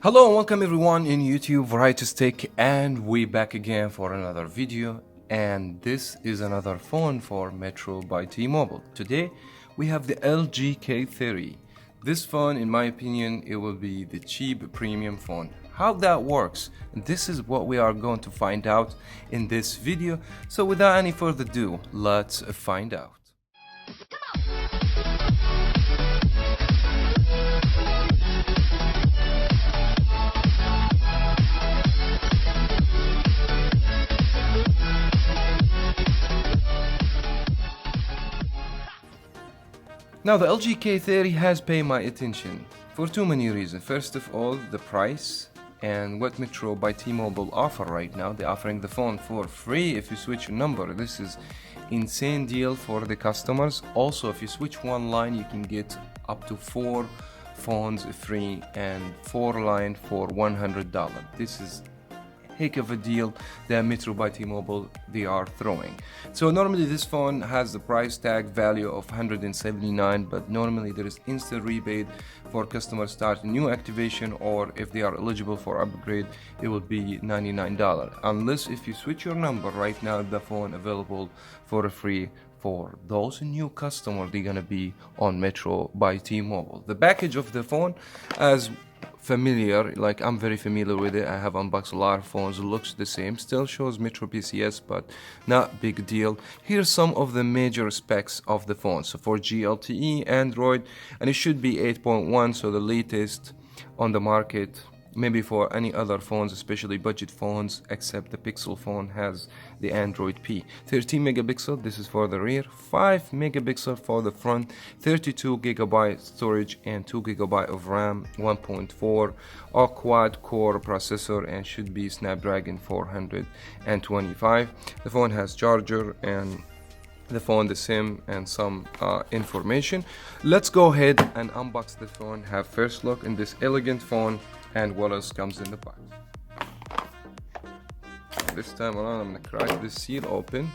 Hello and welcome everyone in YouTube Variety Stick, and we back again for another video, and this is another phone for Metro by T-Mobile. Today we have the LG K30. This phone, in my opinion, it will be the cheap premium phone. How that works, this is what we are going to find out in this video. So without any further ado, let's find out. Now the LG K30 has paid my attention for too many reasons. First of all, the price and what Metro by T-Mobile offer right now. They're offering the phone for free if you switch your number. This is insane deal for the customers. Also, if you switch one line, you can get up to 4 phones free and 4 lines for $100. This is heck of a deal that Metro by T-Mobile they are throwing. So normally this phone has the price tag value of $179, but normally there is instant rebate for customers starting new activation, or if they are eligible for upgrade, it will be $99. Unless if you switch your number right now, the phone available for free for those new customers. They're gonna be on Metro by T-Mobile. The package of the phone, as familiar, like I'm very familiar with it. I have unboxed a lot of phones. It looks the same, still shows Metro PCS, but not big deal. Here's some of the major specs of the phone. So for GLTE Android, and it should be 8.1, so the latest on the market. Maybe for any other phones, especially budget phones, except the Pixel phone has the Android P. 13 megapixel, this is for the rear, 5 megapixel for the front, 32 gigabyte storage and 2 gigabyte of RAM, 1.4 or quad core processor, and should be Snapdragon 425. The phone has charger and the phone, the SIM, and some information. Let's go ahead and unbox the phone, have first look in this elegant phone and what else comes in the box. This time around I'm gonna crack this seal open.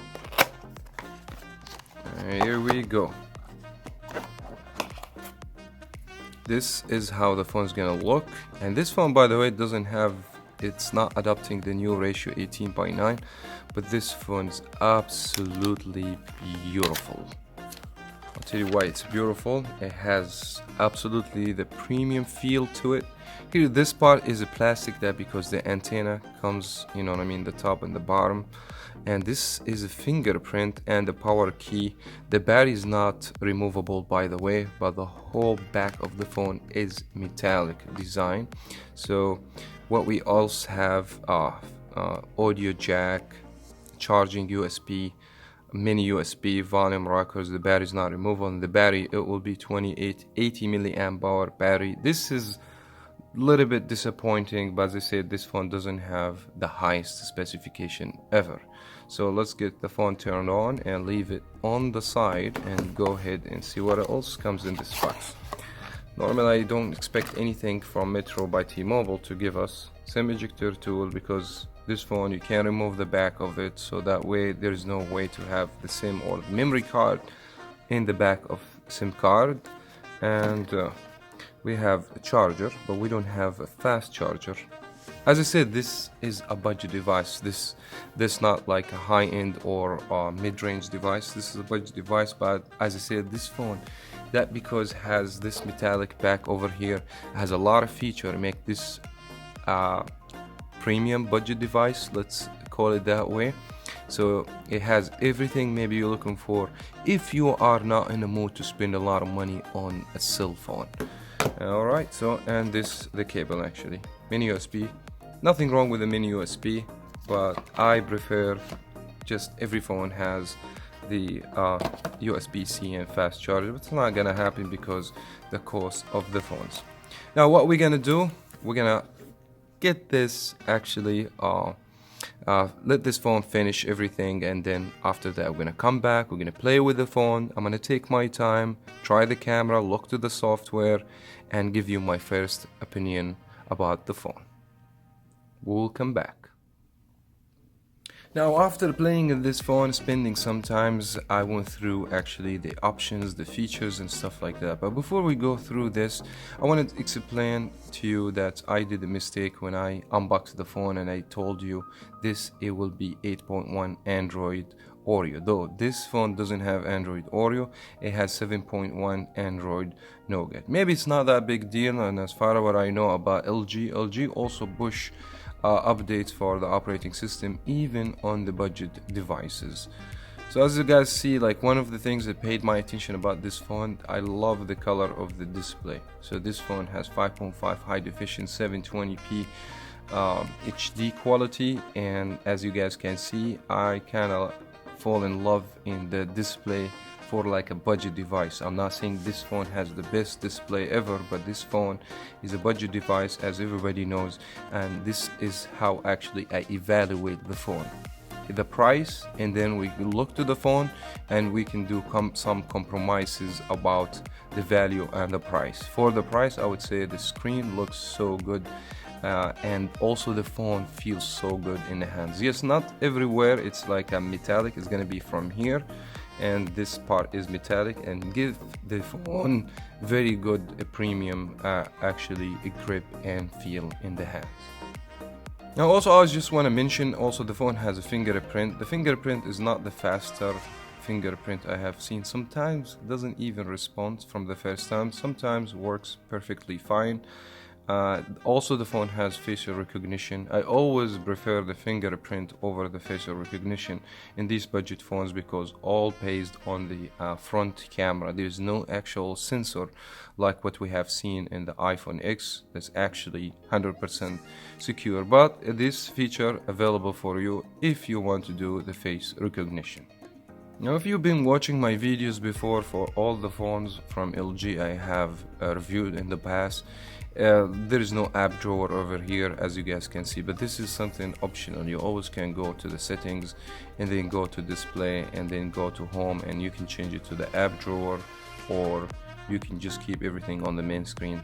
Here we go. This is how the phone's gonna look, and this phone, by the way, doesn't have, it's not adopting the new ratio 18:9, but this phone is absolutely beautiful. I'll tell you why it's beautiful. It has absolutely the premium feel to it. Here, this part is a plastic, that because the antenna comes, you know what I mean, the top and the bottom. And this is a fingerprint and the power key. The battery is not removable, by the way, but the whole back of the phone is metallic design. So what we also have audio jack, charging USB, mini USB, volume rockers. The battery is not removable, and the battery, it will be 80 milliamp hour battery. This is a little bit disappointing, but as I said, this phone doesn't have the highest specification ever. So let's get the phone turned on and leave it on the side and go ahead and see what else comes in this box. Normally I don't expect anything from Metro by T-Mobile to give us SIM ejector tool, because this phone you can't remove the back of it, so that way there's no way to have the SIM or memory card in the back of SIM card. And we have a charger, but we don't have a fast charger. As I said, this is a budget device. This not like a high-end or mid-range device. This is a budget device, but as I said, this phone, that because has this metallic back over here, has a lot of feature, make this premium budget device, let's call it that way. So it has everything maybe you're looking for if you are not in the mood to spend a lot of money on a cell phone. Alright, so, and this the cable, actually mini USB. Nothing wrong with the mini USB, but I prefer just every phone has the USB-C and fast charger, but it's not gonna happen because the cost of the phones. Now what we're gonna do, we're gonna get this actually let this phone finish everything, and then after that we're gonna come back, we're gonna play with the phone. I'm gonna take my time, try the camera, look to the software, and give you my first opinion about the phone. We'll come back. Now, after playing in this phone, spending some times, I went through actually the options, the features and stuff like that. But before we go through this, I wanted to explain to you that I did a mistake when I unboxed the phone and I told you it will be 8.1 Android Oreo. Though this phone doesn't have Android Oreo, it has 7.1 Android Nougat. Maybe it's not that big deal, and as far as what I know about LG also push updates for the operating system even on the budget devices. So as you guys see, like, one of the things that paid my attention about this phone, I love the color of the display. So this phone has 5.5 high definition 720p HD quality, and as you guys can see, I kind of fall in love in the display for like a budget device. I'm not saying this phone has the best display ever, but this phone is a budget device, as everybody knows, and this is how actually I evaluate the phone: the price, and then we look to the phone and we can do some compromises about the value and the price. For the price, I would say the screen looks so good, and also the phone feels so good in the hands. Yes, not everywhere it's like a metallic. It's gonna be from here, and this part is metallic, and give the phone very good premium actually grip and feel in the hands. Now also, I just want to mention also the phone has a fingerprint. The fingerprint is not the faster fingerprint I have seen. Sometimes doesn't even respond from the first time, sometimes works perfectly fine. Also, the phone has facial recognition. I always prefer the fingerprint over the facial recognition in these budget phones, because all based on the front camera. There is no actual sensor like what we have seen in the iPhone X that's actually 100% secure, but this feature available for you if you want to do the face recognition. Now, if you've been watching my videos before for all the phones from LG I have reviewed in the past, there is no app drawer over here, as you guys can see, but this is something optional. You always can go to the settings and then go to display and then go to home, and you can change it to the app drawer, or you can just keep everything on the main screen,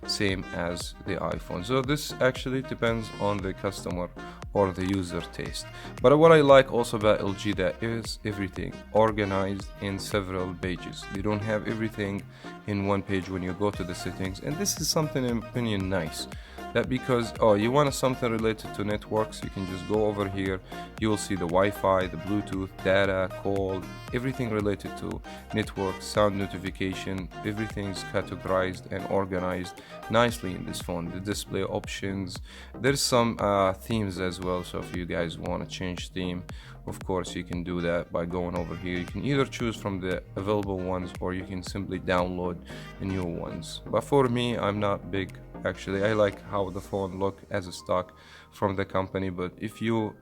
same as the iPhone. So this actually depends on the customer or the user taste. But what I like also about LG, that is everything organized in several pages. You don't have everything in one page when you go to the settings, and this is something, in my opinion, nice. That because you want something related to networks, you can just go over here. You will see the Wi-Fi, the Bluetooth, data, call, everything related to network, sound notification. Everything's categorized and organized nicely in this phone. The display options, there's some themes as well, so if you guys want to change theme, of course you can do that by going over here. You can either choose from the available ones, or you can simply download the new ones. But for me, I'm not big, actually. I like how the phone look as a stock from the company, but if you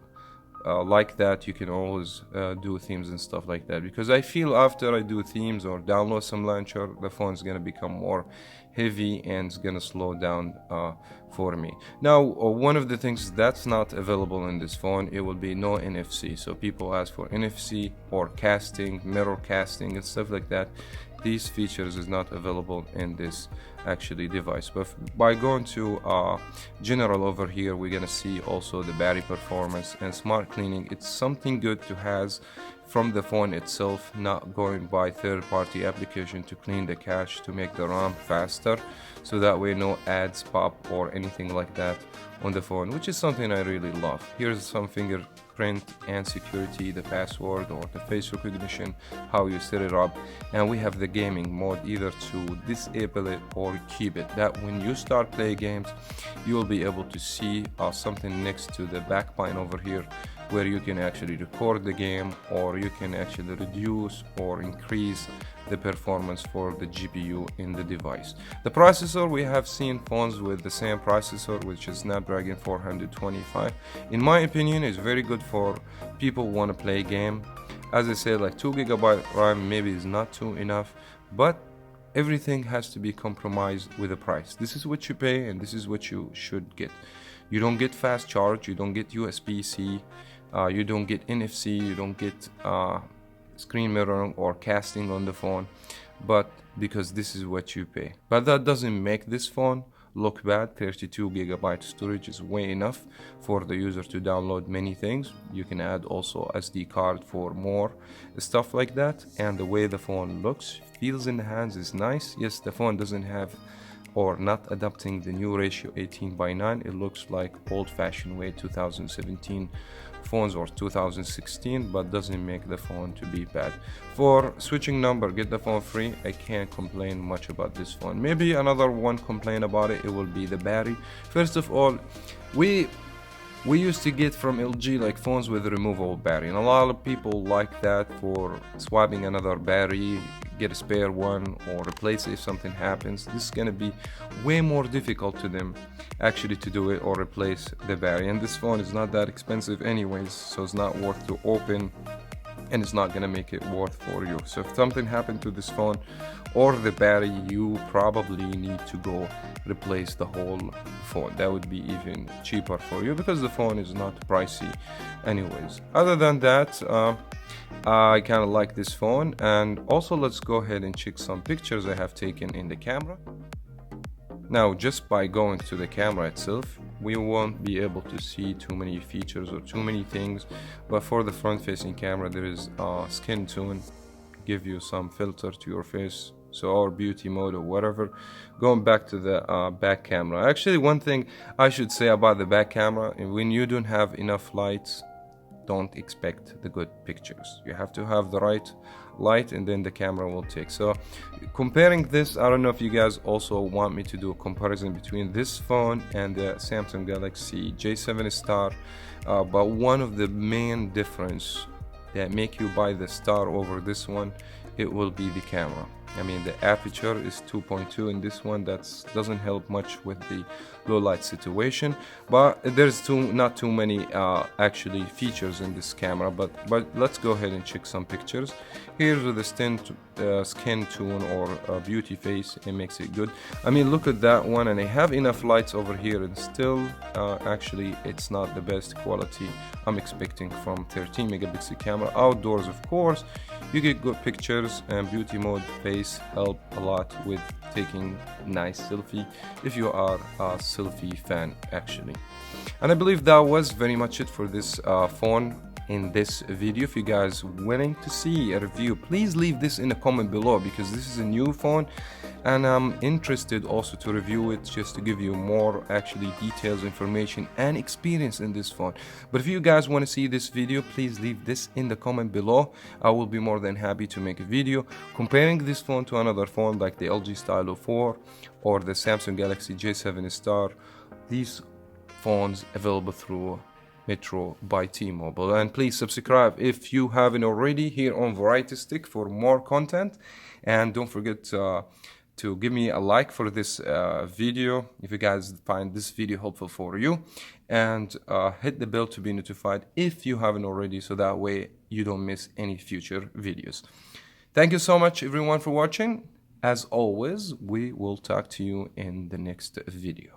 like that, you can always do themes and stuff like that, because I feel after I do themes or download some launcher, the phone's gonna become more heavy and it's gonna slow down for me. Now, one of the things that's not available in this phone, it will be no NFC. So people ask for NFC or casting, mirror casting and stuff like that. These features is not available in this actually device. But by going to general over here, we're gonna see also the battery performance and smart cleaning. It's something good to has from the phone itself, not going by third-party application to clean the cache to make the RAM faster, so that way no ads pop or anything like that on the phone, which is something I really love. Here's some fingerprint and security, the password or the face recognition, how you set it up, and we have the gaming mode, either to disable it or keep it, that when you start playing games you will be able to see something next to the back pane over here, where you can actually record the game, or you can actually reduce or increase the performance for the GPU in the device. The processor, we have seen phones with the same processor, which is Snapdragon 425. In my opinion, is very good for people who want to play game. As I said, like 2GB RAM maybe is not too enough, but everything has to be compromised with the price. This is what you pay, and this is what you should get. You don't get fast charge, you don't get USB-C, you don't get NFC, you don't get screen mirroring or casting on the phone, but because this is what you pay. But that doesn't make this phone look bad. 32 GB storage is way enough for the user to download many things. You can add also SD card for more stuff like that. And the way the phone looks, feels in the hands is nice. Yes, the phone doesn't have or not adopting the new ratio 18:9. It looks like old-fashioned way 2017 phones or 2016, but doesn't make the phone to be bad. For switching number, get the phone free. I can't complain much about this phone. Maybe another one complain about it, it will be the battery. First of all, we used to get from LG like phones with a removable battery, and a lot of people like that for swapping another battery, get a spare one or replace it if something happens. This is gonna be way more difficult to them actually to do it or replace the battery, and this phone is not that expensive anyways, so it's not worth to open and it's not gonna make it worth for you. So if something happened to this phone or the battery, you probably need to go replace the whole phone. That would be even cheaper for you because the phone is not pricey anyways. Other than that, I kind of like this phone. And also let's go ahead and check some pictures I have taken in the camera. Now, just by going to the camera itself, we won't be able to see too many features or too many things, but for the front-facing camera there is skin tone, give you some filter to your face, so or beauty mode or whatever. Going back to the back camera, actually one thing I should say about the back camera, when you don't have enough lights, don't expect the good pictures. You have to have the right light and then the camera will take. So comparing this, I don't know if you guys also want me to do a comparison between this phone and the Samsung Galaxy J7 Star, but one of the main difference that make you buy the Star over this one, it will be the camera. I mean, the aperture is 2.2 in this one. That doesn't help much with the low light situation, but there's not too many actually features in this camera. But let's go ahead and check some pictures. Here's the skin tone or beauty face. It makes it good. I mean, look at that one, and I have enough lights over here, and still actually it's not the best quality I'm expecting from 13-megapixel camera. Outdoors, of course, you get good pictures, and beauty mode face help a lot with taking nice selfie if you are a selfie fan actually. And I believe that was very much it for this phone in this video. If you guys willing to see a review, please leave this in a comment below, because this is a new phone and I'm interested also to review it, just to give you more actually details, information and experience in this phone. But if you guys want to see this video, please leave this in the comment below. I will be more than happy to make a video comparing this phone to another phone like the LG Stylo 4 or the Samsung Galaxy J7 Star. These phones available through Metro by T-Mobile. And please subscribe if you haven't already here on Variety Stick for more content, and don't forget to give me a like for this video if you guys find this video helpful for you, and hit the bell to be notified if you haven't already, so that way you don't miss any future videos. Thank you so much everyone for watching. As always, we will talk to you in the next video.